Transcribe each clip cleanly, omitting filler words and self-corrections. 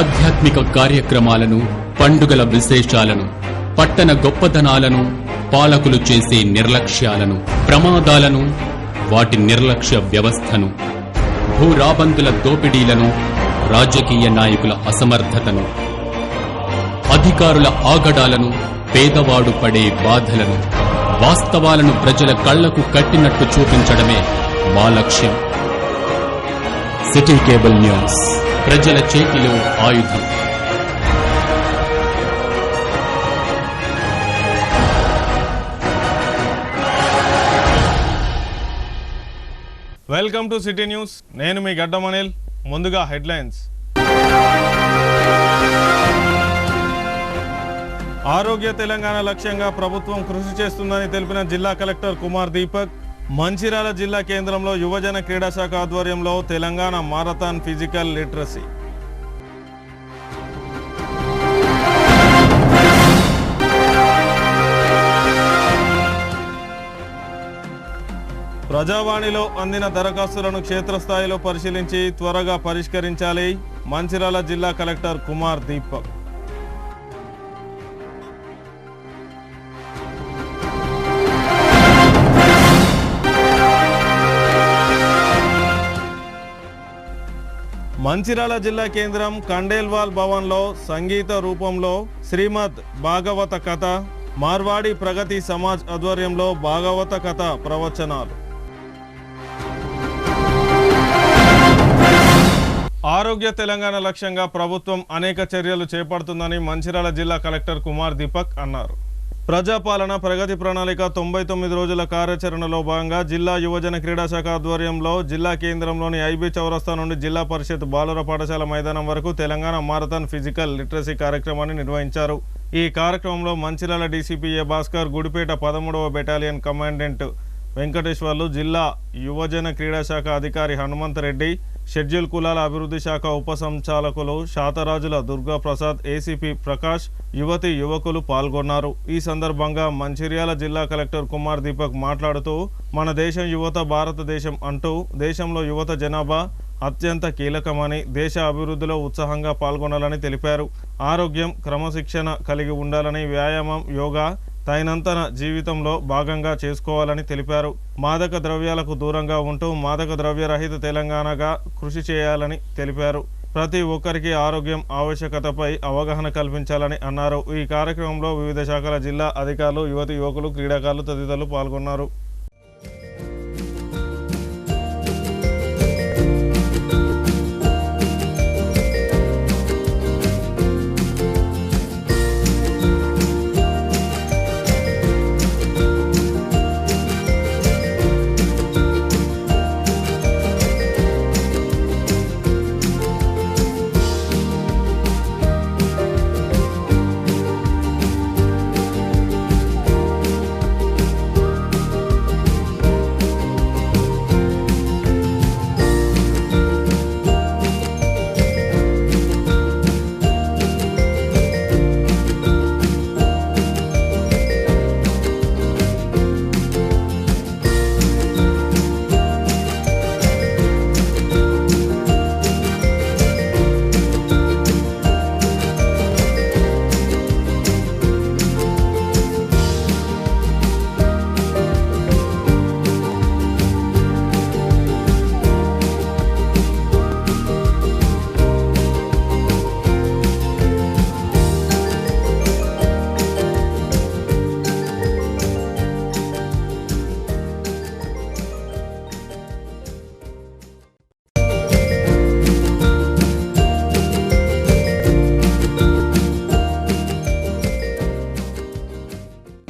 ఆధ్యాత్మిక కార్యక్రమాలను, పండుగల విశేషాలను, పట్టణ గొప్పతనాలను, పాలకులు చేసే నిర్లక్ష్యాలను, ప్రమాదాలను, వాటి నిర్లక్ష్య వ్యవస్థను, భూరాబందుల దోపిడీలను, రాజకీయ నాయకుల అసమర్థతను, అధికారుల ఆగడాలను, పేదవాడు పడే బాధలను, వాస్తవాలను ప్రజల కళ్లకు కట్టినట్టు చూపించడమే మా లక్ష్యం. సిటీ కేబుల్ న్యూస్, ప్రజల చేతిలో ఆయుధం. Welcome to city news. నేను మీ గడ్డం అనిల్. ముందుగా హెడ్లైన్స్. ఆరోగ్య తెలంగాణ లక్ష్యంగా ప్రభుత్వం కృషి చేస్తుందని తెలిపిన జిల్లా కలెక్టర్ కుమార్ దీపక్. మంచిర్యాల జిల్లా కేంద్రంలో యువజన క్రీడా శాఖ ఆధ్వర్యంలో తెలంగాణ మారథాన్ ఫిజికల్ లిటరసీ. ప్రజావాణిలో అందిన దరఖాస్తులను క్షేత్రస్థాయిలో పరిశీలించి త్వరగా పరిష్కరించాలి. మంచిర్యాల జిల్లా కలెక్టర్ కుమార్ దీపక్. మంచిర్యాల జిల్లా కేంద్రం కండేల్వాల్ భవన్లో సంగీత రూపంలో శ్రీమద్ భాగవత కథ, మార్వాడి ప్రగతి సమాజ్ ఆధ్వర్యంలో భాగవత కథ ప్రవచనాలు. ఆరోగ్య తెలంగాణ లక్ష్యంగా ప్రభుత్వం అనేక చర్యలు చేపడుతుందని మంచిర్యాల జిల్లా కలెక్టర్ కుమార్ దీపక్ అన్నారు. ప్రజాపాలన ప్రగతి ప్రణాళిక 99 రోజుల కార్యాచరణలో భాగంగా జిల్లా యువజన క్రీడా శాఖ ఆధ్వర్యంలో జిల్లా కేంద్రంలోని ఐబీ చౌరస్తా నుండి జిల్లా పరిషత్ బాలుర పాఠశాల మైదానం వరకు తెలంగాణ మారథాన్ ఫిజికల్ లిటరసీ కార్యక్రమాన్ని నిర్వహించారు. ఈ కార్యక్రమంలో మంచిర్యాల డీసీపీ ఏ భాస్కర్, గుడిపేట 13వ బెటాలియన్ కమాండెంట్ వెంకటేశ్వర్లు, జిల్లా యువజన క్రీడా శాఖ అధికారి హనుమంత్ రెడ్డి, షెడ్యూల్ కులాల అభివృద్ధి శాఖ ఉప సంచాలకులు శాతరాజుల దుర్గా ప్రసాద్, ఏసీపీ ప్రకాష్, యువతి యువకులు పాల్గొన్నారు. ఈ సందర్భంగా మంచిర్యాల జిల్లా కలెక్టర్ కుమార్ దీపక్ మాట్లాడుతూ, మన దేశం యువత భారతదేశం అంటూ దేశంలో యువత జనాభా అత్యంత కీలకమని, దేశ అభివృద్ధిలో ఉత్సాహంగా పాల్గొనాలని తెలిపారు. ఆరోగ్యం, క్రమశిక్షణ కలిగి ఉండాలని, వ్యాయామం, యోగా దైనందిన జీవితంలో భాగంగా చేసుకోవాలని తెలిపారు. మాదక ద్రవ్యాలకు దూరంగా ఉంటూ మాదక ద్రవ్య రహిత తెలంగాణగా కృషి చేయాలని తెలిపారు. ప్రతి ఒక్కరికి ఆరోగ్యం ఆవశ్యకతపై అవగాహన కల్పించాలని అన్నారు. ఈ కార్యక్రమంలో వివిధ శాఖల జిల్లా అధికారులు, యువతి యువకులు, క్రీడాకారులు తదితరులు పాల్గొన్నారు.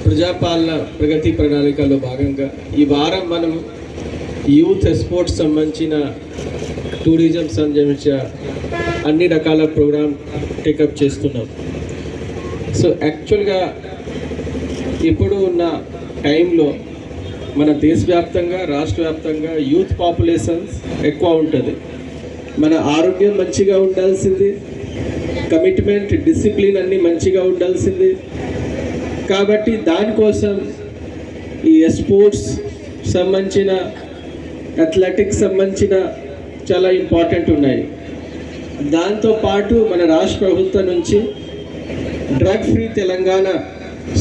ప్రజాపాలన ప్రగతి ప్రణాళికలో భాగంగా ఈ వారం మనం యూత్ స్పోర్ట్స్ సంబంధించిన, టూరిజం సంబంధించిన అన్ని రకాల ప్రోగ్రామ్ టేకప్ చేస్తున్నాం. సో యాక్చువల్గా ఇప్పుడు ఉన్న టైంలో మన దేశవ్యాప్తంగా, రాష్ట్ర వ్యాప్తంగా యూత్ పాపులేషన్స్ ఎక్కువ ఉంటుంది. మన ఆరోగ్యం మంచిగా ఉండాల్సింది, కమిట్మెంట్, డిసిప్లిన్ అన్నీ మంచిగా ఉండాల్సింది. కాబట్టి దానికోసం ఈ స్పోర్ట్స్ సంబంధించిన, అథ్లెటిక్స్ సంబంధించిన చాలా ఇంపార్టెంట్ ఉన్నాయి. దాంతోపాటు మన రాష్ట్ర ప్రభుత్వం నుంచి డ్రగ్ ఫ్రీ తెలంగాణ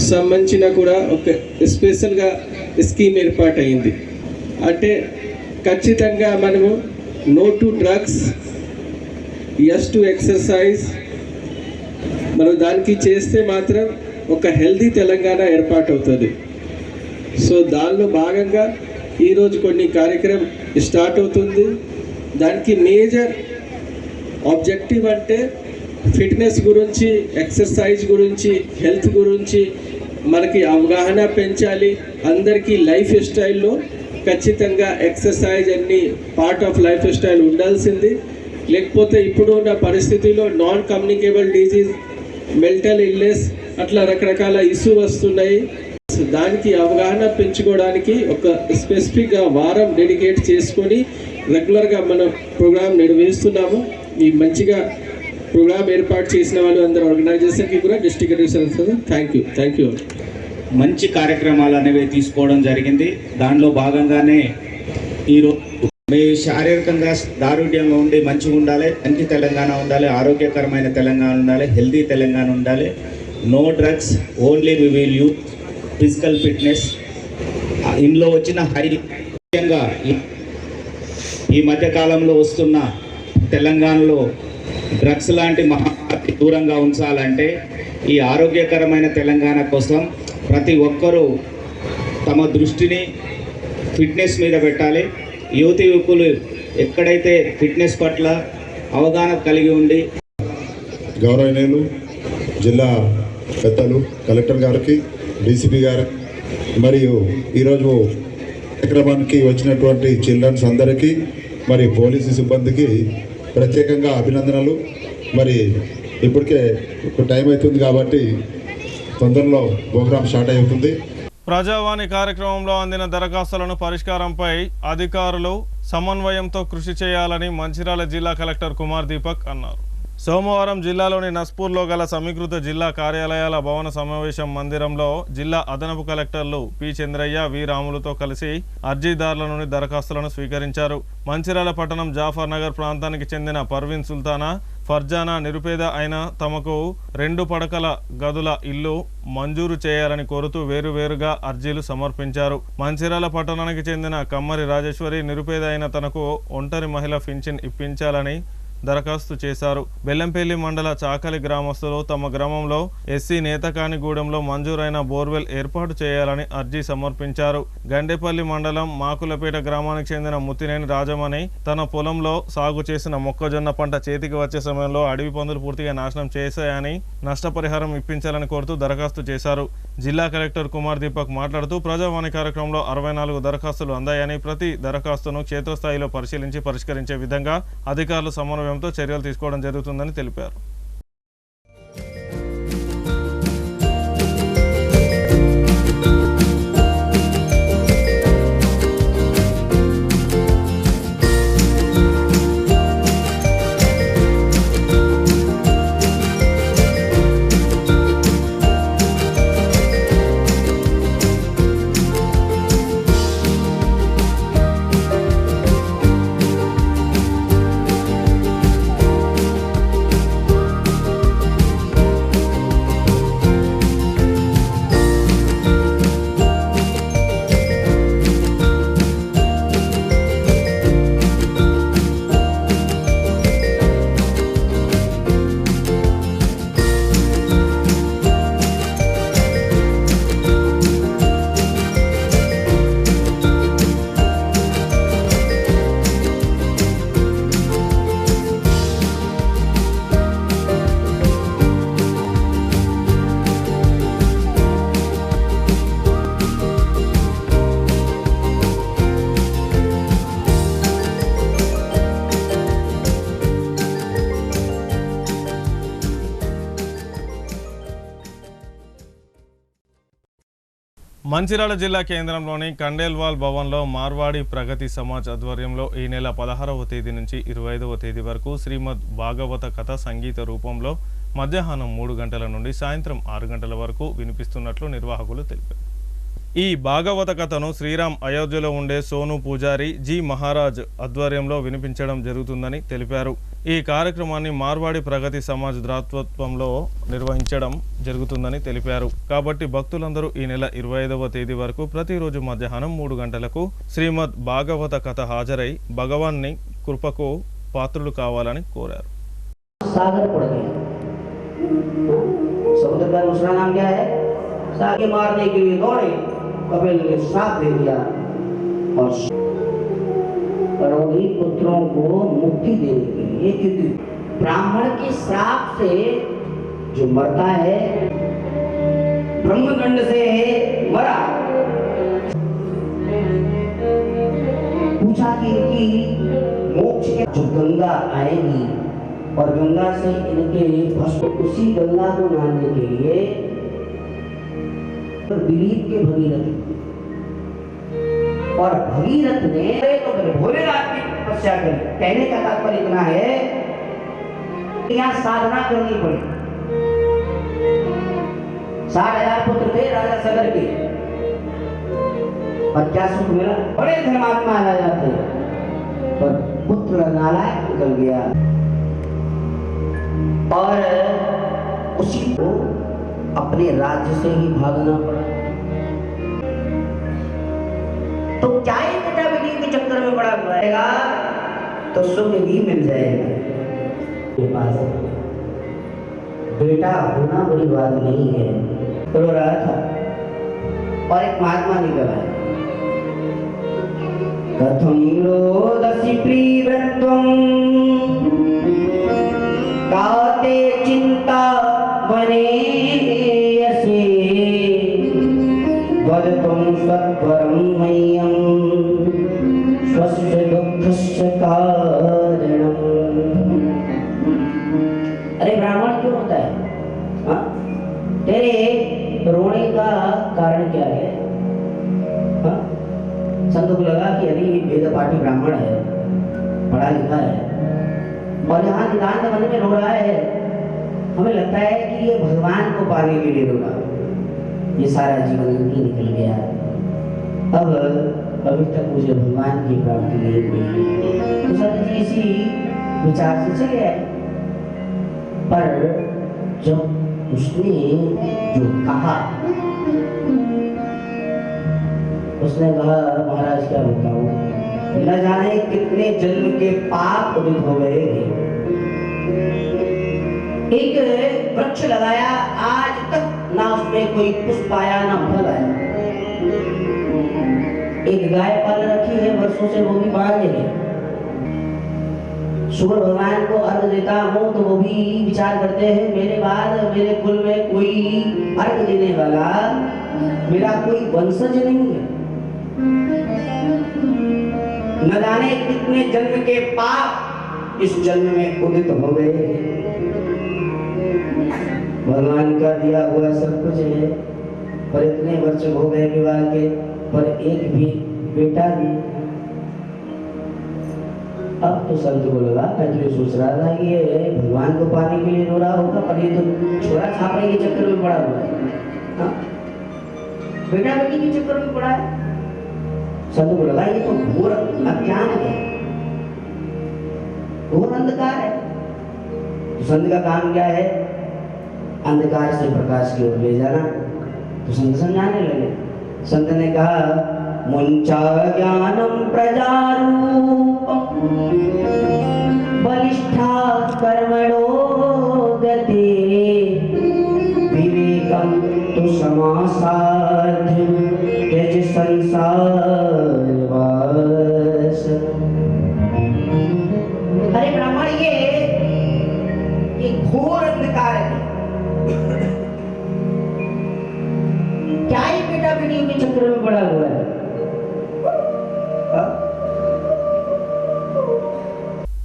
సంబంధించిన కూడా ఒక స్పెషల్గా స్కీమ్ ఏర్పాటైంది. అంటే ఖచ్చితంగా మనము no to drugs, yes to exercise, మనం దానికి చేస్తే మాత్రం ఒక హెల్దీ తెలంగాణ ఏర్పాటవుతుంది. సో దానిలో భాగంగా ఈరోజు కొన్ని కార్యక్రమం స్టార్ట్ అవుతుంది. దానికి మేజర్ ఆబ్జెక్టివ్ అంటే ఫిట్నెస్ గురించి, ఎక్సర్సైజ్ గురించి, హెల్త్ గురించి మనకి అవగాహన పెంచాలి. అందరికీ లైఫ్ స్టైల్లో ఖచ్చితంగా ఎక్సర్సైజ్ అన్ని పార్ట్ ఆఫ్ లైఫ్ స్టైల్ ఉండాల్సింది. లేకపోతే ఇప్పుడు ఉన్న పరిస్థితిలో non communicable disease, mental illness అట్లా రకరకాల ఇష్యూ వస్తున్నాయి. దానికి అవగాహన పెంచుకోవడానికి ఒక స్పెసిఫిక్గా వారం డెడికేట్ చేసుకొని రెగ్యులర్గా మనం ప్రోగ్రామ్ నిర్వహిస్తున్నాము. ఈ మంచిగా ప్రోగ్రామ్ ఏర్పాటు చేసిన వాళ్ళు అందరూ ఆర్గనైజేషన్కి కూడా డిస్ట్రిక్ట్ అడ్మినిస్ట్రేషన్ థ్యాంక్ యూ. మంచి కార్యక్రమాలు అనేవి తీసుకోవడం జరిగింది. దానిలో భాగంగానే ఈరోజు మీ శారీరకంగా దారుఢ్యంగా ఉండి మంచిగా ఉండాలి, మంచి తెలంగాణ ఉండాలి, ఆరోగ్యకరమైన తెలంగాణ ఉండాలి, హెల్దీ తెలంగాణ ఉండాలి. No drugs, only we will youth, physical fitness. ఇందులో వచ్చిన ముఖ్యంగా ఈ మధ్యకాలంలో వస్తున్న తెలంగాణలో డ్రగ్స్ లాంటి మహామారి దూరంగా ఉంచాలంటే ఈ ఆరోగ్యకరమైన తెలంగాణ కోసం ప్రతి ఒక్కరూ తమ దృష్టిని ఫిట్నెస్ మీద పెట్టాలి. యువకులు ఎక్కడైతే ఫిట్నెస్ పట్ల అవగాహన కలిగి ఉండి, గౌరవనీయులు జిల్లా పెద్దలు, కలెక్టర్ గారికి, డీసీపీ గారు మరియు ఈరోజు కార్యక్రమానికి వచ్చినటువంటి చిల్డ్రన్స్ అందరికీ మరి పోలీసు సిబ్బందికి ప్రత్యేకంగా అభినందనలు. మరి ఇప్పటికే టైం అవుతుంది కాబట్టి తొందరలో ప్రోగ్రాం స్టార్ట్ అవుతుంది. ప్రజావాణి కార్యక్రమంలో అందిన దరఖాస్తులను పరిష్కారంపై అధికారులు సమన్వయంతో కృషి చేయాలని మంచిర్యాల జిల్లా కలెక్టర్ కుమార్ దీపక్ అన్నారు. సోమవారం జిల్లాలోని నస్పూర్లో గల సమీకృత జిల్లా కార్యాలయాల భవన సమావేశం మందిరంలో జిల్లా అదనపు కలెక్టర్లు పి చంద్రయ్య, వి రాములతో కలిసి అర్జీదారుల నుండి దరఖాస్తులను స్వీకరించారు. మంచిర్యాల పట్టణం జాఫర్ నగర్ ప్రాంతానికి చెందిన పర్వీన్ సుల్తానా, ఫర్జానా నిరుపేద అయిన తమకు 2 పడకల గదుల ఇల్లు మంజూరు చేయాలని కోరుతూ వేరువేరుగా అర్జీలు సమర్పించారు. మంచిర్యాల పట్టణానికి చెందిన కమ్మరి రాజేశ్వరి నిరుపేద అయిన తనకు ఒంటరి మహిళ పింఛన్ ఇప్పించాలని దరఖాస్తు చేశారు. బెల్లంపల్లి మండల చాకలి గ్రామస్తులు తమ గ్రామంలో ఎస్సీ నేతకానిగూడెంలో మంజూరైన బోర్వెల్ ఏర్పాటు చేయాలని అర్జీ సమర్పించారు. గండేపల్లి మండలం మాకులపేట గ్రామానికి చెందిన ముత్తినేని రాజమణి తన పొలంలో సాగు చేసిన మొక్కజొన్న పంట చేతికి వచ్చే సమయంలో అడవి పందులు పూర్తిగా నాశనం చేశాయని నష్టపరిహారం ఇప్పించాలని కోరుతూ దరఖాస్తు చేశారు. జిల్లా కలెక్టర్ కుమార్ దీపక్ మాట్లాడుతూ ప్రజావాణి కార్యక్రమంలో 64 దరఖాస్తులు అందాయని, ప్రతి దరఖాస్తును క్షేత్రస్థాయిలో పరిశీలించి పరిష్కరించే విధంగా అధికారులు సమన్వయంతో చర్యలు తీసుకోవడం జరుగుతుందని తెలిపారు. మంచిర్యాల జిల్లా కేంద్రంలోని కండేల్వాల్ భవన్లో మార్వాడి ప్రగతి సమాజ్ ఆధ్వర్యంలో ఈ నెల 16వ తేదీ నుంచి 25వ తేదీ వరకు శ్రీమద్ భాగవత కథ సంగీత రూపంలో మధ్యాహ్నం 3 గంటల నుండి సాయంత్రం 6 గంటల వరకు వినిపిస్తున్నట్లు నిర్వాహకులు తెలిపారు. ఈ భాగవత కథను శ్రీరామ్ అయోధ్యలో ఉండే సోను పూజారి జి మహారాజ్ ఆధ్వర్యంలో వినిపించడం జరుగుతుందని తెలిపారు. ఈ కార్యక్రమాన్ని మార్వాడి ప్రగతి సమాజ్ దాతృత్వంలో నిర్వహించడం జరుగుతుందని తెలిపారు. కాబట్టి భక్తులందరూ ఈ నెల 25వ తేదీ వరకు ప్రతిరోజు మధ్యాహ్నం 3 గంటలకు శ్రీమద్ భాగవత కథ హాజరై భగవాన్ని కృపకు పాత్రులు కావాలని కోరారు. सागर पड़ गया। समुद्र का दूसरा नाम क्या है? सागर मारने के लिए दौड़े, कपिल ने श्राप दे दिया और करोड़ी पुत्रों को मुक्ति देने के लिए, क्योंकि ब्राह्मण के श्राप से जो मरता है ब्रह्मगंड से मरा। पूछा कि मोक्ष के जो गंगा आएगी और गंगा से इनके भस्म, उसी गंगा को नहाने के लिए दिलीप के भगीरथ और भगीरथ ने तो भोलेनाथ की तपस्या करी। कहने का तात्पर्य इतना है कि यहाँ साधना करनी पड़ी। 60,000 पुत्र थे राजा सगर के, और क्या सुख मिला? बड़े धर्मात्मा आ जाते पर पुत्र नालायक निकल गया और उसी को अपने राज्य से ही भागना पड़ा। तो क्या ही बेटा बेटी के चक्कर में बड़ा हुआ तो सुख भी मिल जाएगा। के पास बेटा होना बड़ी बात नहीं है। रो रहा था और एक महात्मा निकल आया। कथम रोदसी प्रियव्रतम काते चिंता वनेयसे वदतुं सत्वरं मह्यं स्वस्य दुःखस्य कारणम्। अरे ब्राह्मण क्यों होता है? हाँ? तेरे रोने का कारण क्या है? हाँ? संत को लगा कि अभी वेद पाठी ब्राह्मण है, पढ़ा लिखा है और यहाँ निदान मन में रो रहा है। हमें लगता है कि ये भगवान को पाने के लिए रो रहा है। ये सारा जीवन ही निकल गया, अब अभी तक मुझे भगवान की प्राप्ति नहीं हुई। तो संत जी इसी विचार से चले आए। पर जब उसने जो कहा, उसने कहा महाराज क्या बताऊं, न जाने कितने जन्म के पाप उदित हो गए। एक वृक्ष लगाया, आज तक ना उसमें कोई पुष्प आया ना फल आया। एक गाय पाल रखी है, वर्षों से वो भी बाहर है। सूर्य भगवान को अर्घ देता हूँ तो वो भी विचार करते हैं मेरे बाद मेरे कुल में कोई अर्घ देने वाला, मेरा कोई वंशज नहीं है। न जाने कितने जन्म के पाप इस जन्म में उदित हो गए। भगवान का दिया हुआ सब कुछ है, पर इतने वर्ष हो गए विवाह के, पर एक भी बेटा नहीं। अब तो संत को लगा, मैं तो ये सोच रहा था कि ये भगवान को पाने के लिए रो रहा होगा, पर ये तो छोरा छापने के चक्कर में पड़ा हुआ है। हाँ? बेटा बेटी के चक्कर में पड़ा है। संत को लगा ये तो घोर अज्ञान है, घोर अंधकार है। तो संत का काम क्या है? अंधकार से प्रकाश की ओर ले जाना। तो संत समझाने लगे। संत ने कहा मुंचा ज्ञानम प्रजारूपम बलिष्ठा कर्मणो गते विवेकम तु समासाध्य त्यज संसार वास। अरे ब्राह्मण ये घोर अंधकार है। क्या ही बेटा बेटी के चक्कर में पड़ा हुआ है।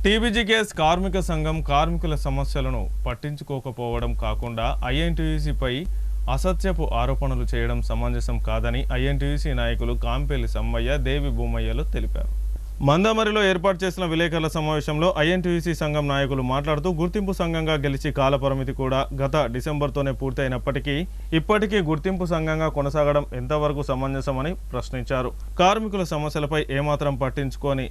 టీబీజీకేఎస్ కార్మిక సంఘం కార్మికుల సమస్యలను పట్టించుకోకపోవడం కాకుండా ఐఎన్టీయూసీపై అసత్యపు ఆరోపణలు చేయడం సమంజసం కాదని ఐఎన్టీయూసీ నాయకులు కాంపేలి సమ్మయ్య, దేవి భూమయ్యలు తెలిపారు. మందమరిలో ఏర్పాటు చేసిన విలేకరుల సమావేశంలో ఐఎన్టీయూసీ సంఘం నాయకులు మాట్లాడుతూ గుర్తింపు సంఘంగా గెలిచి కాలపరిమితి కూడా గత డిసెంబర్తోనే పూర్తయినప్పటికీ ఇప్పటికీ గుర్తింపు సంఘంగా కొనసాగడం ఎంతవరకు సమంజసమని ప్రశ్నించారు. కార్మికుల సమస్యలపై ఏమాత్రం పట్టించుకొని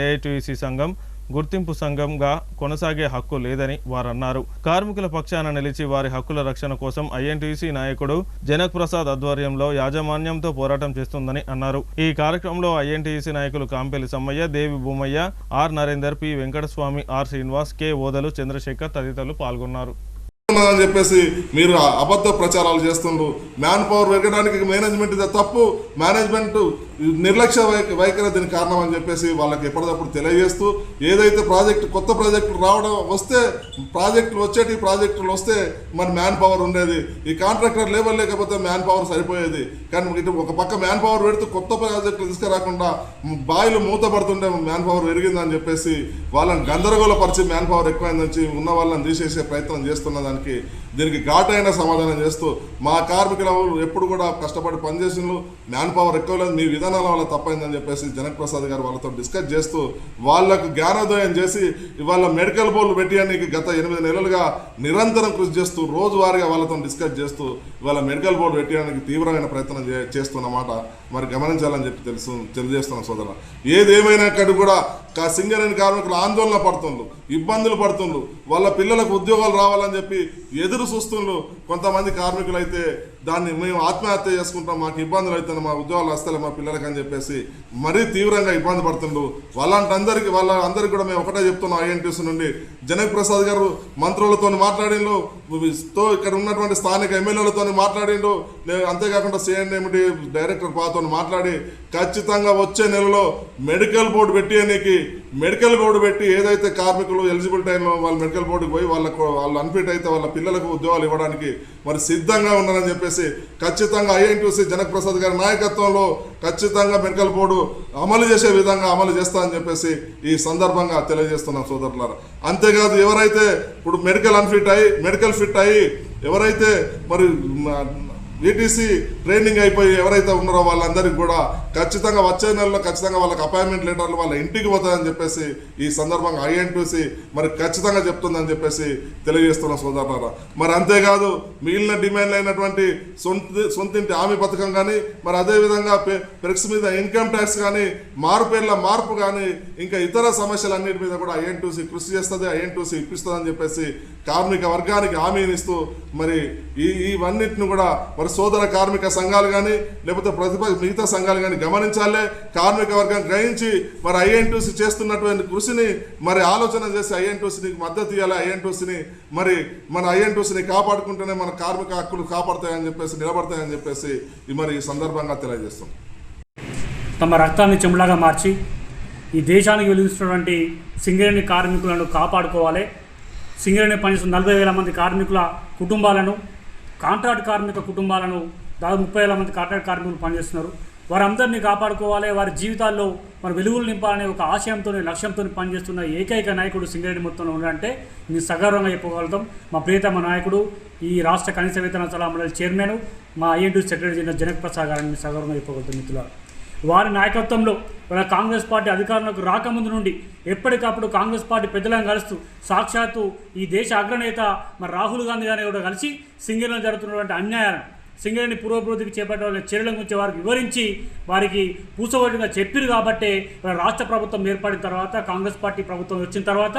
ఏఐటీయూసీ సంఘం గుర్తింపు సంఘంగా కొనసాగే హక్కు లేదని వారన్నారు. కార్మికుల పక్షాన నిలిచి వారి హక్కుల రక్షణ కోసం ఐఎన్టీయూసీ నాయకుడు జనక్ ప్రసాద్ ఆధ్వర్యంలో యాజమాన్యంతో పోరాటం చేస్తుందని అన్నారు. ఈ కార్యక్రమంలో ఐఎన్టీయూసీ నాయకులు Kampelli Sammaiah, Devi Bhumaiah, R Narender, P Venkataswamy, R Srinivas, K Odelu, Chandrashekar తదితరులు పాల్గొన్నారు. అని చెప్పేసి మీరు అబద్ధ ప్రచారాలు చేస్తుండ్రు. మ్యాన్ పవర్ పెరగడానికి మేనేజ్మెంట్ తప్పు, మేనేజ్మెంట్ నిర్లక్ష్య వైఖరి దీనికి కారణం అని చెప్పేసి వాళ్ళకి ఎప్పటికప్పుడు తెలియజేస్తూ, ఏదైతే కొత్త ప్రాజెక్టులు ప్రాజెక్టులు వస్తే మరి మ్యాన్ పవర్ ఉండేది. ఈ కాంట్రాక్టర్ లేబర్ లేకపోతే మ్యాన్ పవర్ సరిపోయేది. కానీ ఇటు ఒక పక్క మ్యాన్ పవర్ పెడుతూ కొత్త ప్రాజెక్టులు తీసుకురాకుండా బాయిలు మూతపడుతుంటే మ్యాన్ పవర్ పెరిగిందని చెప్పేసి వాళ్ళని గందరగోళపరిచి మ్యాన్ పవర్ ఎక్కువైందని ఉన్న వాళ్ళని తీసేసే ప్రయత్నం చేస్తున్నదానికి దీనికి ఘాటైన సమాధానం చేస్తూ, మా కార్మికులు ఎప్పుడు కూడా కష్టపడి పనిచేసిన మ్యాన్ పవర్ ఎక్కువ లేదు, మీ విధానాల వల్ల తప్పైందని చెప్పేసి జనక్ ప్రసాద్ గారు వాళ్ళతో డిస్కస్ చేస్తూ వాళ్లకు జ్ఞానోదయం చేసి ఇవాళ మెడికల్ బోర్డులు పెట్టడానికి గత 8 నెలలుగా నిరంతరం కృషి చేస్తూ రోజువారీగా వాళ్ళతో డిస్కస్ చేస్తూ ఇవాళ మెడికల్ బోర్డు పెట్టడానికి తీవ్రమైన ప్రయత్నం చేస్తున్నమాట మరి గమనించాలని చెప్పి తెలియజేస్తున్నాం సోదర. ఏదేమైనా కూడా సింగరేణి కార్మికులు ఆందోళన పడుతుండ్రు, ఇబ్బందులు పడుతుండ్రు, వాళ్ళ పిల్లలకు ఉద్యోగాలు రావాలని చెప్పి ఎదురు చూస్తుండ్రు. కొంతమంది కార్మికులు అయితే దాన్ని మేము ఆత్మహత్య చేసుకుంటాం, మాకు ఇబ్బందులు అవుతాయి, మా ఉద్యోగాలు వస్తాయి మా పిల్లలకి అని చెప్పేసి మరీ తీవ్రంగా ఇబ్బంది పడుతుండ్రు. వాళ్ళందరికీ కూడా మేము ఒకటే చెప్తున్నాం. ఐఎన్టీసీ నుండి జనక్ ప్రసాద్ గారు మంత్రులతో మాట్లాడిండు, ఇక్కడ ఉన్నటువంటి స్థానిక ఎమ్మెల్యేలతో మాట్లాడిండు, అంతేకాకుండా సిఎండి డైరెక్టర్ పాతో మాట్లాడి ఖచ్చితంగా వచ్చే నెలలో మెడికల్ బోర్డు పెట్టి ఏదైతే కార్మికులు ఎలిజిబిలిటీ అయిన వాళ్ళు మెడికల్ బోర్డుకి పోయి వాళ్ళు అన్ఫిట్ అయితే వాళ్ళ పిల్లలకు ఉద్యోగాలు ఇవ్వడానికి మరి సిద్ధంగా ఉన్నారని చెప్పేసి ఖచ్చితంగా ఐఎన్టీయూసీ జనక్ ప్రసాద్ గారి నాయకత్వంలో ఖచ్చితంగా మెడికల్ బోర్డు అమలు చేసే విధంగా అమలు చేస్తామని చెప్పేసి ఈ సందర్భంగా తెలియజేస్తున్నాం సోదరులారా. అంతేకాదు ఎవరైతే ఇప్పుడు మెడికల్ ఫిట్ అయ్యి ఎవరైతే మరి ఈటీసీ ట్రైనింగ్ అయిపోయి ఎవరైతే ఉన్నారో వాళ్ళందరికీ కూడా ఖచ్చితంగా వచ్చే నెలలో ఖచ్చితంగా వాళ్ళకి అపాయింట్మెంట్ లెటర్లు వాళ్ళ ఇంటికి పోతాయని చెప్పేసి ఈ సందర్భంగా ఐఎన్టీయూసీ మరి ఖచ్చితంగా చెప్తుందని చెప్పేసి తెలియజేస్తున్న సోదరులారా. మరి అంతేకాదు మిగిలిన డిమాండ్లు అయినటువంటి సొంతింటి హామీ పథకం కానీ మరి అదేవిధంగా పెర్క్స్ మీద ఇన్కమ్ ట్యాక్స్ కానీ మార్పు కానీ ఇంకా ఇతర సమస్యలన్నిటి మీద కూడా ఐఎన్టీయూసీ కృషి చేస్తుంది, ఐఎన్టీయూసీ ఇప్పిస్తుందని చెప్పేసి కార్మిక వర్గానికి హామీనిస్తూ మరి ఇవన్నిటిని కూడా మరి సోదర కార్మిక సంఘాలు కానీ లేకపోతే మిగతా సంఘాలు కానీ గమనించాలి. కార్మిక వర్గం గ్రహించి మరి ఐఎన్టీయూసీ చేస్తున్నటువంటి కృషిని మరి ఆలోచన చేసి ఐఎన్టీయూసీకి మద్దతు ఇవ్వాలి. మన ఐఎన్టీయూసీని కాపాడుకుంటేనే మన కార్మిక హక్కులు కాపాడుతాయని చెప్పేసి నిలబడతాయని చెప్పేసి మరి ఈ సందర్భంగా తెలియజేస్తాం. తమ రక్తాన్ని చెమలాగా మార్చి ఈ దేశానికి వెలుగుతున్నటువంటి సింగరేణి కార్మికులను కాపాడుకోవాలి. సింగరేణి పనిచేస్తున్న 40,000 మంది కార్మికుల కుటుంబాలను, కాంట్రాక్ట్ కార్మిక కుటుంబాలను, దాదాపు 30,000 మంది కాంట్రాక్ట్ కార్మికులు పనిచేస్తున్నారు. వారందరినీ కాపాడుకోవాలి, వారి జీవితాల్లో మన వెలుగులు నింపాలనే ఒక ఆశయంతో లక్ష్యంతో పనిచేస్తున్న ఏకైక నాయకుడు సింగరేణి మొత్తంలో ఉన్నారంటే మేము సగర్వంగా చెప్పగలుగుతాం. మా ప్రియతమ నాయకుడు, ఈ రాష్ట్ర కనీస వేతన సలహా మండలి చైర్మన్, మా INTUC secretary general Janak Prasad గారిని సగర్వంగా చెప్పగలుగుతాం. మిత్రులారా, వారి నాయకత్వంలో మన కాంగ్రెస్ పార్టీ అధికారంలోకి రాకముందు నుండి ఎప్పటికప్పుడు కాంగ్రెస్ పార్టీ పెద్దలను కలుస్తూ సాక్షాత్తు ఈ దేశ అగ్రనేత మరి రాహుల్ గాంధీ గారిని కూడా కలిసి సింగరేణిలో జరుగుతున్నటువంటి అన్యాయాలను, సింగరేణి పురోభివృద్ధికి చేపట్టాలని చర్యల గురించి వారికి వివరించి వారికి పూసవట్టుగా చెప్పారు. కాబట్టే రాష్ట్ర ప్రభుత్వం ఏర్పడిన తర్వాత, కాంగ్రెస్ పార్టీ ప్రభుత్వం వచ్చిన తర్వాత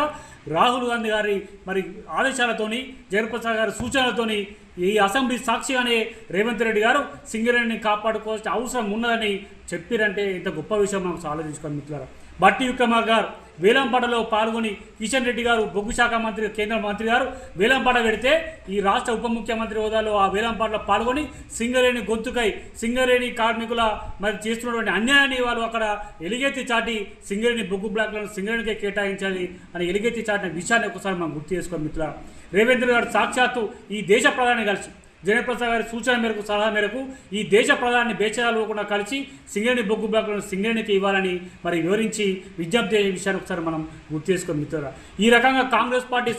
రాహుల్ గాంధీ గారి మరి ఆదేశాలతోని, జగన్ప్రసాద్ గారి సూచనలతోని ఈ అసెంబ్లీ సాక్షిగానే రేవంత్ రెడ్డి గారు సింగరేణిని కాపాడుకోవాల్సిన అవసరం ఉన్నదని చెప్పారంటే ఇంత గొప్ప విషయం మనం ఆలోచించుకోండి మిత్రులారా. బట్టి విక్రమార్క గారు వేలంపాటలో పాల్గొని కిషన్ రెడ్డి గారు బొగ్గు శాఖ మంత్రి, కేంద్ర మంత్రి గారు వేలంపాట పెడితే ఈ రాష్ట్ర ఉప ముఖ్యమంత్రి హోదాలో ఆ వేలంపాటలో పాల్గొని సింగరేణి గొంతుకై సింగరేణి కార్మికుల మరి చేస్తున్నటువంటి అన్యాయాన్ని వాళ్ళు అక్కడ ఎలుగెత్తి చాటి సింగరేణి బొగ్గు బ్లాక్లను సింగరేణికే కేటాయించాలి అని ఎలుగెత్తి చాటిన విషయాన్ని ఒకసారి మనం గుర్తు చేసుకోండి మిత్రులారా. రేవంత్ రెడ్డి గారు సాక్షాత్తు ఈ దేశ ప్రధాని కలిసి జయప్రసాద్ గారి సూచన మేరకు, సలహా మేరకు ఈ దేశ ప్రధాని బేచరాలుకుండా కలిసి సింగరేణి బొగ్గు బ్లాక్లను సింగరేణికి ఇవ్వాలని మరి వివరించి విజ్ఞప్తి చేసే విషయాన్ని ఒకసారి మనం గుర్తు చేసుకొని మిత్రులారా. ఈ రకంగా కాంగ్రెస్ పార్టీ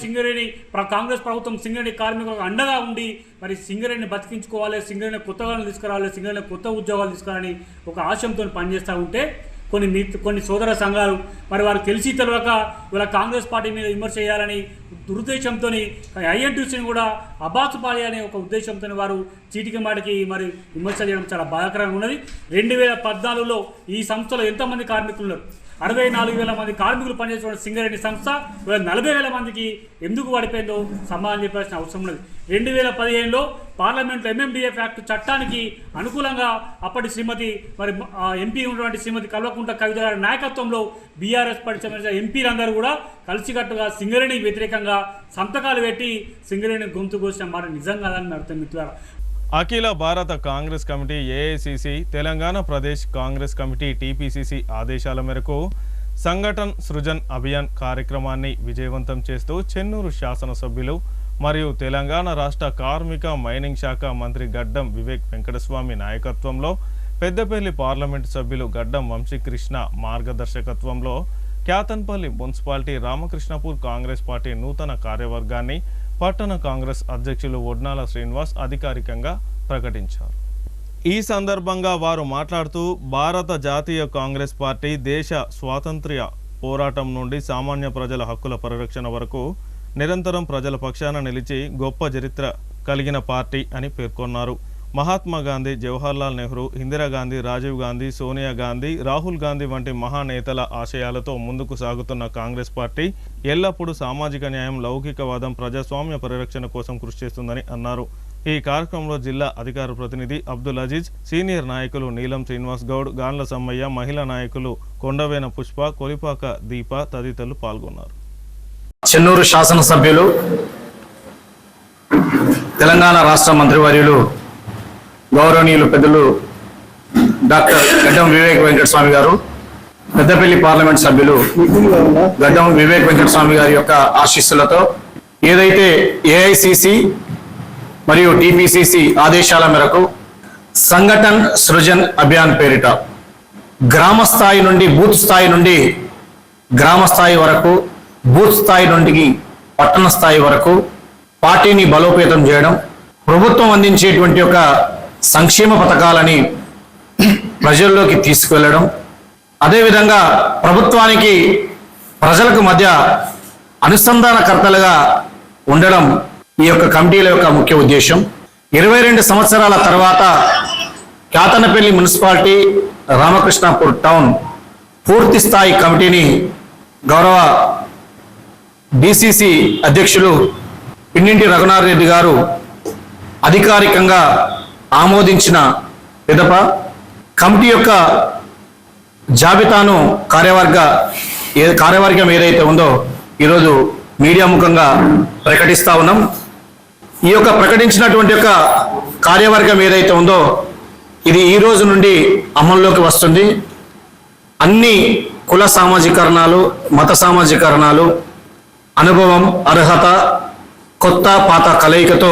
కాంగ్రెస్ ప్రభుత్వం సింగరేణి కార్మికులకు అండగా ఉండి మరి సింగరేణిని బతికించుకోవాలి, సింగరేణి కొత్తగా తీసుకురావాలి, సింగరేణి కొత్త ఉద్యోగాలు తీసుకురావాలని ఒక ఆశయంతో పనిచేస్తూ ఉంటే కొన్ని సోదర సంఘాలు మరి వారు తెలిసి తెలియక ఇవాళ కాంగ్రెస్ పార్టీ మీద విమర్శ చేయాలని దురుద్దేశంతో ఐఎన్టీసీని కూడా అబాసు పాలి ఒక ఉద్దేశంతో వారు చీటికి మాటికి మరి విమర్శ చేయడం చాలా బాధాకరంగా ఉన్నది. 2014లో ఈ సంస్థలో ఎంతమంది కార్మికులు ఉన్నారు? 64,000 మంది కార్మికులు పనిచేస్తున్న సింగరేణి సంస్థ 40,000 మందికి ఎందుకు పడిపోయిందో సమాధానం చెప్పాల్సిన అవసరం ఉన్నది. 2015లో పార్లమెంట్లో MMDF యాక్ట్ చట్టానికి అనుకూలంగా అప్పటి శ్రీమతి మరి ఎంపీ ఉన్నటువంటి శ్రీమతి కల్వకుంట్ల కవిత గారి నాయకత్వంలో బీఆర్ఎస్ పరిచయం ఎంపీలందరూ కూడా కలిసికట్టుగా సింగరేణికి వ్యతిరేకంగా సంతకాలు పెట్టి సింగరేణి గొంతు కోసిన మాట నిజం కాదని అర్థం మిత్రులారా. అఖిల భారత Congress committee AICC, Telangana Pradesh Congress committee TPCC ఆదేశాల మేరకు సంఘటన్ సృజన్ అభియాన్ కార్యక్రమాన్ని విజయవంతం చేస్తూ చెన్నూరు శాసనసభ్యులు మరియు తెలంగాణ రాష్ట్ర కార్మిక మైనింగ్ శాఖ మంత్రి గడ్డం వివేక్ వెంకటస్వామి నాయకత్వంలో పెద్దపల్లి పార్లమెంటు సభ్యులు గడ్డం వంశీకృష్ణ మార్గదర్శకత్వంలో క్యాతన్పల్లి మున్సిపాలిటీ రామకృష్ణపూర్ కాంగ్రెస్ పార్టీ నూతన కార్యవర్గాన్ని పట్టణ కాంగ్రెస్ అధ్యక్షులు వడ్నాల శ్రీనివాస్ అధికారికంగా ప్రకటించారు. ఈ సందర్భంగా వారు మాట్లాడుతూ భారత జాతీయ కాంగ్రెస్ పార్టీ దేశ స్వాతంత్ర్య పోరాటం నుండి సామాన్య ప్రజల హక్కుల పరిరక్షణ వరకు నిరంతరం ప్రజల పక్షాన నిలిచి గొప్ప చరిత్ర కలిగిన పార్టీ అని పేర్కొన్నారు. మహాత్మా గాంధీ, జవహర్లాల్ నెహ్రూ, ఇందిరాగాంధీ, రాజీవ్ గాంధీ, సోనియా గాంధీ, రాహుల్ గాంధీ వంటి మహానేతల ఆశయాలతో ముందుకు సాగుతున్న కాంగ్రెస్ పార్టీ ఎల్లప్పుడూ సామాజిక న్యాయం, లౌకికవాదం, ప్రజాస్వామ్య పరిరక్షణ కోసం కృషి చేస్తుందని అన్నారు. ఈ కార్యక్రమంలో జిల్లా అధికార ప్రతినిధి అబ్దుల్ అజీజ్, సీనియర్ నాయకులు నీలం శ్రీనివాస్ గౌడ్, గాన్ల సమ్మయ్య, మహిళా నాయకులు కొండవేన పుష్ప, కొలిపాక దీప తదితరులు పాల్గొన్నారు. చెన్నూరు శాసనసభ్యులు, తెలంగాణ రాష్ట్ర మంత్రివర్యులు గౌరవనీయులు పెద్దలు డాక్టర్ గడ్డం వివేక్ వెంకటస్వామి గారు, పెద్దపల్లి పార్లమెంట్ సభ్యులు గడ్డం వివేక్ వెంకటస్వామి గారి యొక్క ఆశీస్సులతో ఏదైతే ఏఐసిసి మరియు టిపిసిసి ఆదేశాల మేరకు సంఘటన్ సృజన్ అభియాన్ పేరిట గ్రామ స్థాయి నుండి బూత్ స్థాయి నుండి గ్రామ స్థాయి వరకు, బూత్ స్థాయి నుండి పట్టణ స్థాయి వరకు పార్టీని బలోపేతం చేయడం, ప్రభుత్వం అందించేటువంటి ఒక సంక్షేమ పథకాలని ప్రజల్లోకి తీసుకువెళ్ళడం, అదేవిధంగా ప్రభుత్వానికి ప్రజలకు మధ్య అనుసంధానకర్తలుగా ఉండడం ఈ యొక్క కమిటీల యొక్క ముఖ్య ఉద్దేశం. 22 సంవత్సరాల తర్వాత క్యాతనపల్లి మున్సిపాలిటీ, రామకృష్ణాపూర్ టౌన్ పూర్తి స్థాయి కమిటీని గౌరవ డిసిసి అధ్యక్షులు పిన్నింటి రఘునాథ్ రెడ్డి గారు అధికారికంగా ఆమోదించిన పిదప కమిటీ యొక్క జాబితాను కార్యవర్గం ఏదైతే ఉందో ఈరోజు మీడియా ముఖంగా ప్రకటిస్తా ఉన్నాం. ఈ యొక్క ప్రకటించినటువంటి యొక్క కార్యవర్గం ఏదైతే ఉందో ఇది ఈ రోజు నుండి అమల్లోకి వస్తుంది. అన్ని కుల సామాజీకరణాలు, మత సామాజీకరణాలు, అనుభవం, అర్హత, కొత్త పాత కలయికతో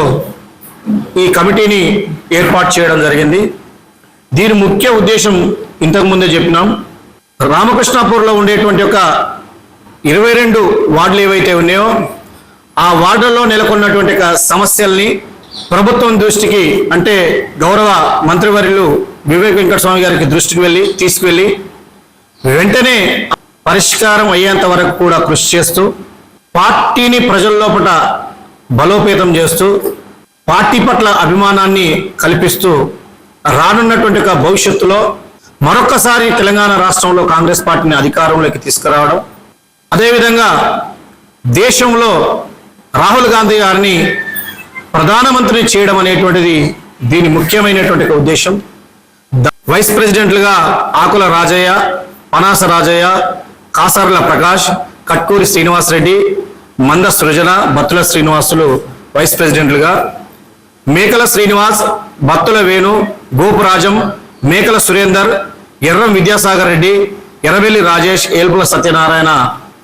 ఈ కమిటీని ఏర్పాటు చేయడం జరిగింది. దీని ముఖ్య ఉద్దేశం ఇంతకుముందే చెప్పినాం. రామకృష్ణాపూర్లో ఉండేటువంటి ఒక 22 వార్డులు ఏవైతే ఉన్నాయో ఆ వార్డుల్లో నెలకొన్నటువంటి సమస్యల్ని ప్రభుత్వం దృష్టికి, అంటే గౌరవ మంత్రివర్యులు వివేక్ వెంకటస్వామి గారికి దృష్టికి తీసుకువెళ్ళి వెంటనే పరిష్కారం అయ్యేంత వరకు కూడా కృషి చేస్తూ పార్టీని ప్రజల్లోపట బలోపేతం చేస్తూ పార్టీ పట్ల అభిమానాన్ని కల్పిస్తూ రానున్నటువంటి ఒక భవిష్యత్తులో మరొకసారి తెలంగాణ రాష్ట్రంలో కాంగ్రెస్ పార్టీని అధికారంలోకి తీసుకురావడం, అదేవిధంగా దేశంలో రాహుల్ గాంధీ గారిని ప్రధానమంత్రిని చేయడం అనేటువంటిది దీని ముఖ్యమైనటువంటి ఉద్దేశం. వైస్ ప్రెసిడెంట్లుగా ఆకుల రాజయ్య, పనాస రాజయ్య, కాసర్ల ప్రకాష్, కట్కూరి శ్రీనివాసరెడ్డి, మంద సృజన, బత్తుల శ్రీనివాసులు వైస్ ప్రెసిడెంట్లుగా, మేకల శ్రీనివాస్, బత్తుల వేణు, గోపురాజం, మేకల సురేందర్, ఎర్రం విద్యాసాగర్ రెడ్డి, ఎర్రబెల్లి రాజేష్, ఏల్పుల సత్యనారాయణ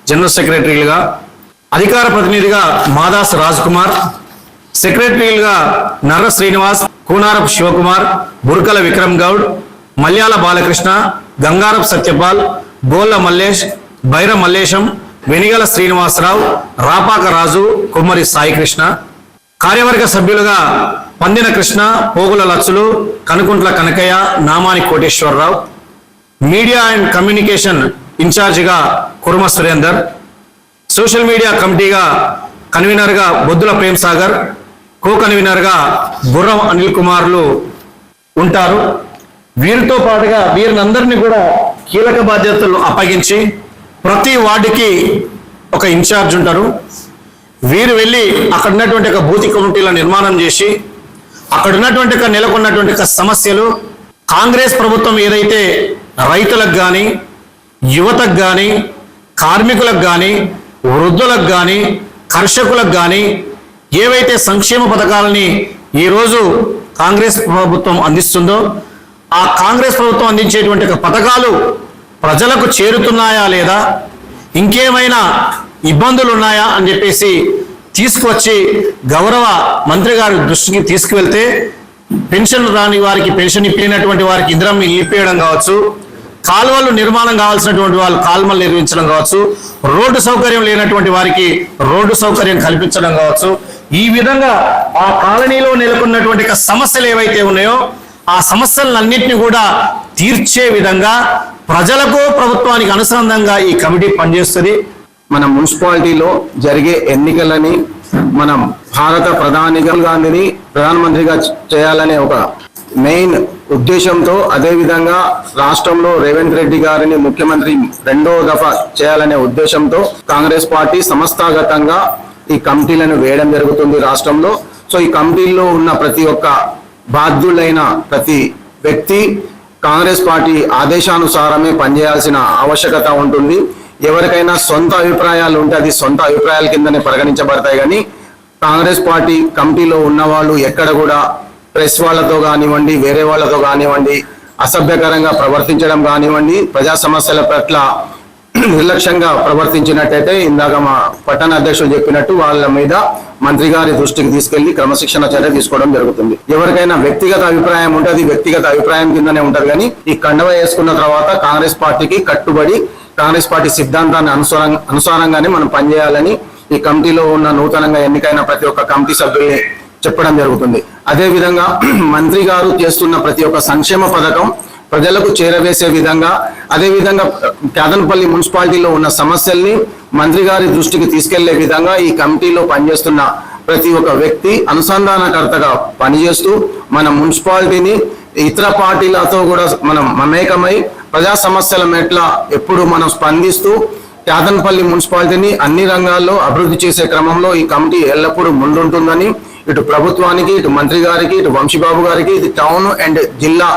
జనరల్ సెక్రటరీలుగా, అధికార ప్రతినిధిగా మాదాస్ రాజ్ కుమార్, సెక్రటరీలుగా నర్ర శ్రీనివాస్, కూనారపు శివకుమార్, బుర్కల విక్రమ్ గౌడ్, మల్యాల బాలకృష్ణ, గంగారపు సత్యపాల్, గోళ్ళ మల్లేష్, బైర మల్లేశం, వెనిగల శ్రీనివాసరావు, రాపాక రాజు, కుమ్మరి సాయికృష్ణ. కార్యవర్గ సభ్యులుగా Pandina Krishna, Pogula Lachchulu, Kanukuntla Kanakaiah, Namani Koteswararao. Media and communication ఇన్ఛార్జిగా కుర్మ సురేందర్, సోషల్ మీడియా కమిటీగా కన్వీనర్గా బొద్దుల ప్రేమ్ సాగర్, కో కన్వీనర్గా గుర్రం అనిల్ కుమార్లు ఉంటారు. వీరితో పాటుగా వీరినందరినీ కూడా కీలక బాధ్యతలు అప్పగించి ప్రతి వార్డుకి ఒక ఇన్ఛార్జ్ ఉంటారు. వీరు వెళ్ళి అక్కడ ఉన్నటువంటి ఒక బూత్ కమిటీల నిర్మాణం చేసి అక్కడ ఉన్నటువంటి నెలకొన్నటువంటి సమస్యలు, కాంగ్రెస్ ప్రభుత్వం ఏదైతే రైతులకు కానీ, యువతకు కానీ, కార్మికులకు కానీ, వృద్ధులకు కానీ, కర్షకులకు కానీ ఏవైతే సంక్షేమ పథకాలని ఈరోజు కాంగ్రెస్ ప్రభుత్వం అందిస్తుందో ఆ కాంగ్రెస్ ప్రభుత్వం అందించేటువంటి పథకాలు ప్రజలకు చేరుతున్నాయా లేదా, ఇంకేమైనా ఇబ్బందులు ఉన్నాయా అని చెప్పేసి తీసుకువచ్చి గౌరవ మంత్రి గారి దృష్టికి తీసుకువెళ్తే పెన్షన్ రాని వారికి పెన్షన్ ఇప్పినటువంటి వారికి ఇందిరం ఇప్పించడం కావచ్చు, కాలువలు నిర్మాణం కావాల్సినటువంటి వాళ్ళు కాలువలు నిర్మించడం కావచ్చు, రోడ్డు సౌకర్యం లేనటువంటి వారికి రోడ్డు సౌకర్యం కల్పించడం కావచ్చు. ఈ విధంగా ఆ కాలనీలో నెలకొన్నటువంటి సమస్యలు ఏవైతే ఉన్నాయో ఆ సమస్యలన్నింటినీ కూడా తీర్చే విధంగా ప్రజలకు ప్రభుత్వానికి అనుసంధానంగా ఈ కమిటీ పనిచేస్తుంది. మన మున్సిపాలిటీలో జరిగే ఎన్నికలని మనం భారత గాంధీని ప్రధానమంత్రిగా చేయాలనే ఒక మెయిన్ ఉద్దేశంతో, అదేవిధంగా రాష్ట్రంలో రేవంత్ రెడ్డి గారిని ముఖ్యమంత్రి 2వ దఫా చేయాలనే ఉద్దేశంతో కాంగ్రెస్ పార్టీ సంస్థాగతంగా ఈ కమిటీలను వేయడం జరుగుతుంది రాష్ట్రంలో. సో ఈ కమిటీల్లో ఉన్న ప్రతి ఒక్క బాధ్యులైన ప్రతి వ్యక్తి కాంగ్రెస్ పార్టీ ఆదేశానుసారమే పనిచేయాల్సిన ఆవశ్యకత ఉంటుంది. ఎవరికైనా సొంత అభిప్రాయాలు ఉంటే అది సొంత అభిప్రాయాల కిందనే పరిగణించబడతాయి. కానీ కాంగ్రెస్ పార్టీ కమిటీలో ఉన్న వాళ్ళు ఎక్కడ కూడా ప్రెస్ వాళ్ళతో కానివ్వండి, వేరే వాళ్ళతో కానివ్వండి, అసభ్యకరంగా ప్రవర్తించడం కానివ్వండి, ప్రజా సమస్యల పట్ల నిర్లక్ష్యంగా ప్రవర్తించినట్టయితే ఇందాక మా పట్టణ అధ్యక్షులు చెప్పినట్టు వాళ్ళ మీద మంత్రి గారి దృష్టికి తీసుకెళ్లి క్రమశిక్షణ చర్య తీసుకోవడం జరుగుతుంది. ఎవరికైనా వ్యక్తిగత అభిప్రాయం ఉంటే అది వ్యక్తిగత అభిప్రాయం కిందనే ఉంటారు. కానీ ఈ కండవ వేసుకున్న తర్వాత కాంగ్రెస్ పార్టీకి కట్టుబడి కాంగ్రెస్ పార్టీ సిద్ధాంతాన్ని అనుసారంగానే మనం పనిచేయాలని ఈ కమిటీలో ఉన్న నూతనంగా ఎన్నికైన ప్రతి ఒక్క కమిటీ సభ్యుల్ని చెప్పడం జరుగుతుంది. అదే విధంగా మంత్రి గారు చేస్తున్న ప్రతి ఒక్క సంక్షేమ పథకం ప్రజలకు చేరవేసే విధంగా, అదేవిధంగా కేదనపల్లి మున్సిపాలిటీలో ఉన్న సమస్యల్ని మంత్రి గారి దృష్టికి తీసుకెళ్లే విధంగా ఈ కమిటీలో పనిచేస్తున్న ప్రతి ఒక్క వ్యక్తి అనుసంధానకర్తగా పనిచేస్తూ మన మున్సిపాలిటీని ఇతర పార్టీలతో కూడా మనం మమేకమై ప్రజా సమస్యల మెట్ల ఎప్పుడు మనం స్పందిస్తూ కేదనపల్లి మున్సిపాలిటీని అన్ని రంగాల్లో అభివృద్ధి చేసే క్రమంలో ఈ కమిటీ ఎల్లప్పుడూ ముందుంటుందని ఇటు ప్రభుత్వానికి, ఇటు మంత్రి గారికి, ఇటు వంశీబాబు గారికి, ఇటు టౌన్ అండ్ జిల్లా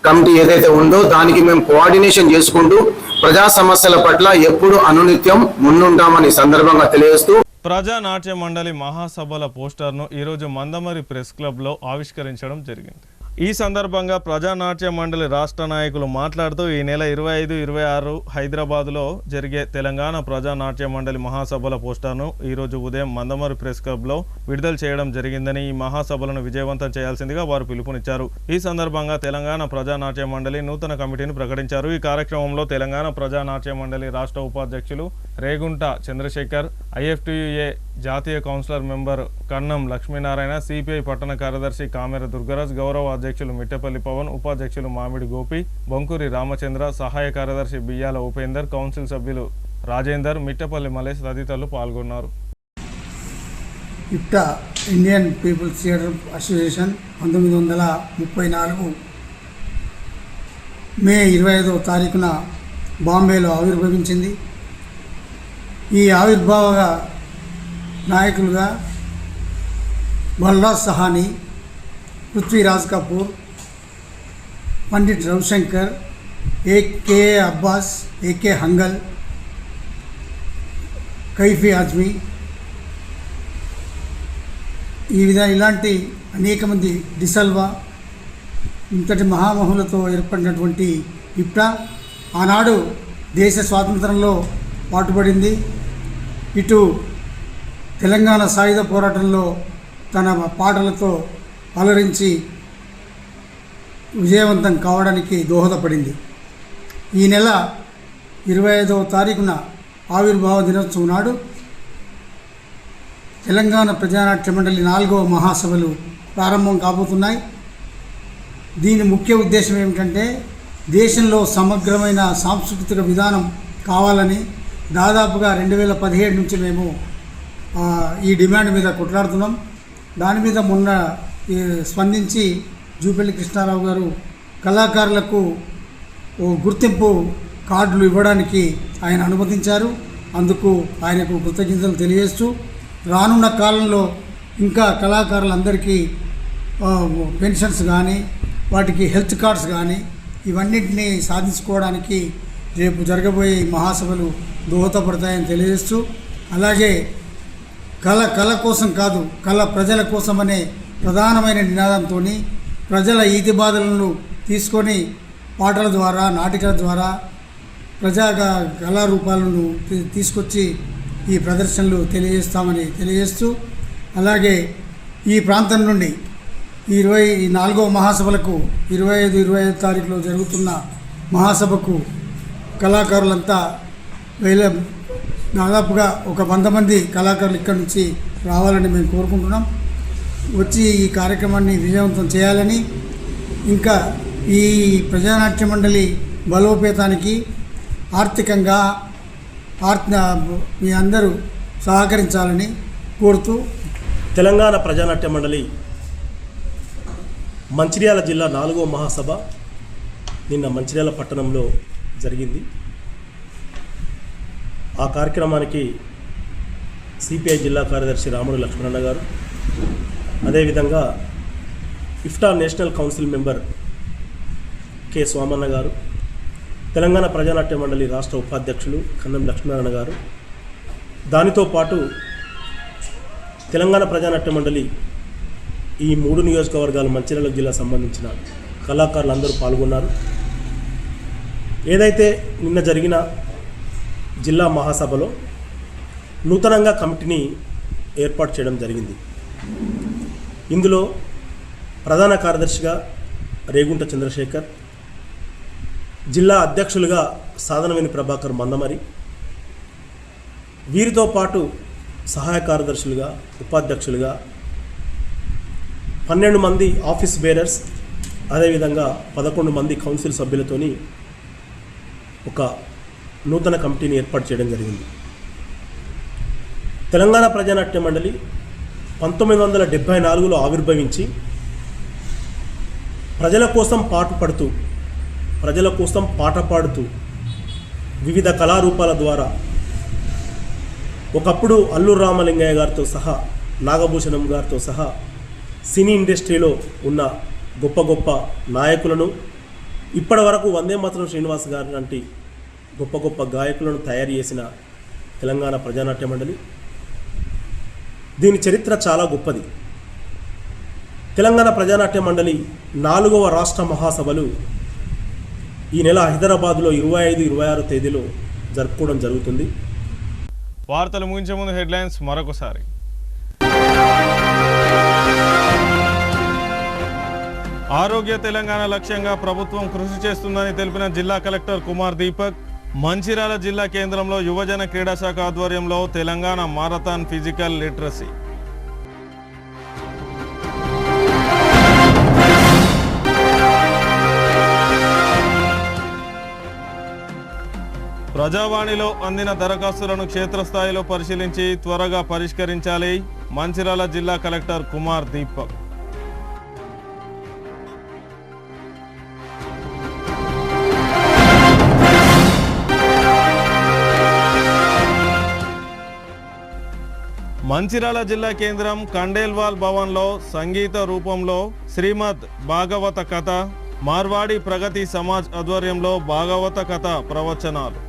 కమిటీ ఏదైతే ఉందో దానికి మేము కోఆర్డినేషన్ చేసుకుంటూ ప్రజా సమస్యల పట్ల ఎప్పుడు అనునిత్యం ముందుంటామని సందర్భంగా తెలియజేస్తూ ప్రజానాట్య మండలి మహాసభల పోస్టర్ను ఈరోజు మందమరి ప్రెస్ క్లబ్లో ఆవిష్కరించడం జరిగింది. ఈ సందర్భంగా ప్రజానాట్య మండలి రాష్ట్ర నాయకులు మాట్లాడుతూ ఈ నెల 25, 26 హైదరాబాద్లో జరిగే తెలంగాణ ప్రజానాట్య మండలి మహాసభల పోస్టర్ను ఈరోజు ఉదయం మందమరి ప్రెస్ క్లబ్లో విడుదల చేయడం జరిగిందని, ఈ మహాసభలను విజయవంతం చేయాల్సిందిగా వారు పిలుపునిచ్చారు. ఈ సందర్భంగా తెలంగాణ ప్రజానాట్య మండలి నూతన కమిటీని ప్రకటించారు. ఈ కార్యక్రమంలో తెలంగాణ ప్రజానాట్య మండలి రాష్ట్ర ఉపాధ్యక్షులు రేగుంట చంద్రశేఖర్, IFTUA జాతీయ కౌన్సిలర్ మెంబర్ కన్నం లక్ష్మీనారాయణ, CPI పట్టణ కార్యదర్శి కామెర దుర్గరాజ్, గౌరవ అధ్యక్షులు మిట్టపల్లి పవన్, ఉపాధ్యక్షులు మామిడి గోపి, బొంకూరి రామచంద్ర, సహాయ కార్యదర్శి బియ్యాల ఉపేందర్, కౌన్సిల్ సభ్యులు రాజేందర్, మిట్టపల్లి మలేష్ తదితరులు పాల్గొన్నారు. ఇప్టా ఇండియన్ పీపుల్స్ థియేటర్ అసోసియేషన్ 1934 మే 25వ తారీఖున బాంబేలో ఆవిర్భవించింది. ఈ ఆవిర్భావ నాయకులుగా బలరాజ్ సహానీ, పృథ్వీరాజ్ కపూర్, పండిట్ రవిశంకర్, AK అబ్బాస్, AK హంగల్, కైఫీ ఆజ్మీ, ఇలాంటి అనేక మంది, డిసల్వా, ఇంతటి మహామహులతో ఏర్పడినటువంటి ఇప్టా ఆనాడు దేశ స్వాతంత్రంలో పాటుపడింది. ఇటు తెలంగాణ సాయుధ పోరాటంలో తన పాటలతో అలరించి విజయవంతం కావడానికి దోహదపడింది. ఈ నెల 25వ తారీఖున ఆవిర్భావ దినోత్సవం నాడు తెలంగాణ ప్రజానాట్య మండలి 4వ మహాసభలు ప్రారంభం కాబోతున్నాయి. దీని ముఖ్య ఉద్దేశం ఏమిటంటే దేశంలో సమగ్రమైన సాంస్కృతిక విధానం కావాలని దాదాపుగా 2017 నుంచి మేము ఈ డిమాండ్ మీద కొట్లాడుతున్నాం. దాని మీద మొన్న స్పందించి జూపల్లి కృష్ణారావు గారు కళాకారులకు ఓ గుర్తింపు కార్డులు ఇవ్వడానికి ఆయన అనుమతించారు. అందుకు ఆయనకు కృతజ్ఞతలు తెలియజేస్తూ రానున్న కాలంలో ఇంకా కళాకారులందరికీ పెన్షన్స్ కానీ వాటికి హెల్త్ కార్డ్స్ కానీ ఇవన్నింటినీ సాధించుకోవడానికి రేపు జరగబోయే మహాసభలు దోహదపడతాయని తెలియజేస్తూ, అలాగే కళ కోసం కాదు, కళ ప్రజల కోసమనే ప్రధానమైన నినాదంతో ప్రజల ఈతి బాధలను తీసుకొని పాటల ద్వారా నాటికల ద్వారా ప్రజా కళారూపాలను తీసుకొచ్చి ఈ ప్రదర్శనలు తెలియజేస్తామని తెలియజేస్తూ, అలాగే ఈ ప్రాంతం నుండి 24వ మహాసభలకు 25 తారీఖులో జరుగుతున్న మహాసభకు కళాకారులంతా దాదాపుగా ఒక 100 మంది కళాకారులు ఇక్కడి నుంచి రావాలని మేము కోరుకుంటున్నాం. వచ్చి ఈ కార్యక్రమాన్ని విజయవంతం చేయాలని, ఇంకా ఈ ప్రజానాట్య మండలి బలోపేతానికి ఆర్థికంగా మీ అందరూ సహకరించాలని కోరుతూ, తెలంగాణ ప్రజానాట్య మండలి మంచిర్యాల జిల్లా 4వ మహాసభ నిన్న మంచిర్యాల పట్టణంలో జరిగింది. ఆ కార్యక్రమానికి సిపిఐ జిల్లా కార్యదర్శి రాముడు లక్ష్మణన్న గారు, అదేవిధంగా IPTA national council member K Somanna గారు, తెలంగాణ ప్రజానాట్య మండలి రాష్ట్ర ఉపాధ్యక్షులు కన్నం లక్ష్మీనారాయణ గారు, దానితో పాటు తెలంగాణ ప్రజానాట్య మండలి ఈ 3 నియోజకవర్గాలు మంచిర్యాల జిల్లా సంబంధించిన కళాకారులు అందరూ పాల్గొన్నారు. ఏదైతే నిన్న జరిగిన జిల్లా మహాసభలో నూతనంగా కమిటీని ఏర్పాటు చేయడం జరిగింది. ఇందులో ప్రధాన కార్యదర్శిగా రేగుంట చంద్రశేఖర్, జిల్లా అధ్యక్షులుగా సాధనవేని ప్రభాకర్ మందమరి, వీరితో పాటు సహాయ కార్యదర్శులుగా ఉపాధ్యక్షులుగా 12 మంది ఆఫీస్ బేరర్స్, అదేవిధంగా 11 మంది కౌన్సిల్ సభ్యులతోని ఒక నూతన కమిటీని ఏర్పాటు చేయడం జరిగింది. తెలంగాణ ప్రజానాట్య మండలి 1974లో ఆవిర్భవించి ప్రజల కోసం పాటుపడుతూ, ప్రజల కోసం పాట పాడుతూ వివిధ కళారూపాల ద్వారా ఒకప్పుడు అల్లూరు రామలింగయ్య గారితో సహా, నాగభూషణం గారితో సహా సినీ ఇండస్ట్రీలో ఉన్న గొప్ప గొప్ప నాయకులను, ఇప్పటి వరకు వందే మాతరం శ్రీనివాస్ గారి లాంటి గొప్ప గొప్ప గాయకులను తయారు చేసిన తెలంగాణ ప్రజానాట్య మండలి, దీని చరిత్ర చాలా గొప్పది. తెలంగాణ ప్రజానాట్య మండలి 4వ రాష్ట్ర మహాసభలు ఈ నెల హైదరాబాద్లో 25, 26 తేదీలో జరుపుకోవడం జరుగుతుంది. వార్తలు ముగించే ముందు హెడ్లైన్స్ మరొకసారి. ఆరోగ్య తెలంగాణ లక్ష్యంగా ప్రభుత్వం కృషి చేస్తుందని తెలిపిన జిల్లా కలెక్టర్ కుమార్ దీపక్. మంచిర్యాల జిల్లా కేంద్రంలో యువజన క్రీడా శాఖ ఆధ్వర్యంలో తెలంగాణ మారథాన్ ఫిజికల్ లిటరసీ. ప్రజావాణిలో అందిన దరఖాస్తులను క్షేత్రస్థాయిలో పరిశీలించి త్వరగా పరిష్కరించాలి. మంచిర్యాల జిల్లా కలెక్టర్ కుమార్ దీపక్. మంచిర్యాల జిల్లా కేంద్రం కండేల్వాల్ భవన్లో సంగీత రూపంలో శ్రీమద్ భాగవత కథ, మార్వాడి ప్రగతి సమాజ్ ఆధ్వర్యంలో భాగవత కథ ప్రవచనాలు.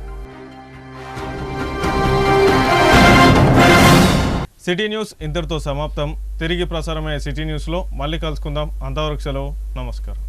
సిటీ న్యూస్ ఇంతటితో సమాప్తం. తిరిగి ప్రసారమయ్యే సిటీ న్యూస్లో మళ్ళీ కలుసుకుందాం. అంతవరకు సెలవు. నమస్కారం.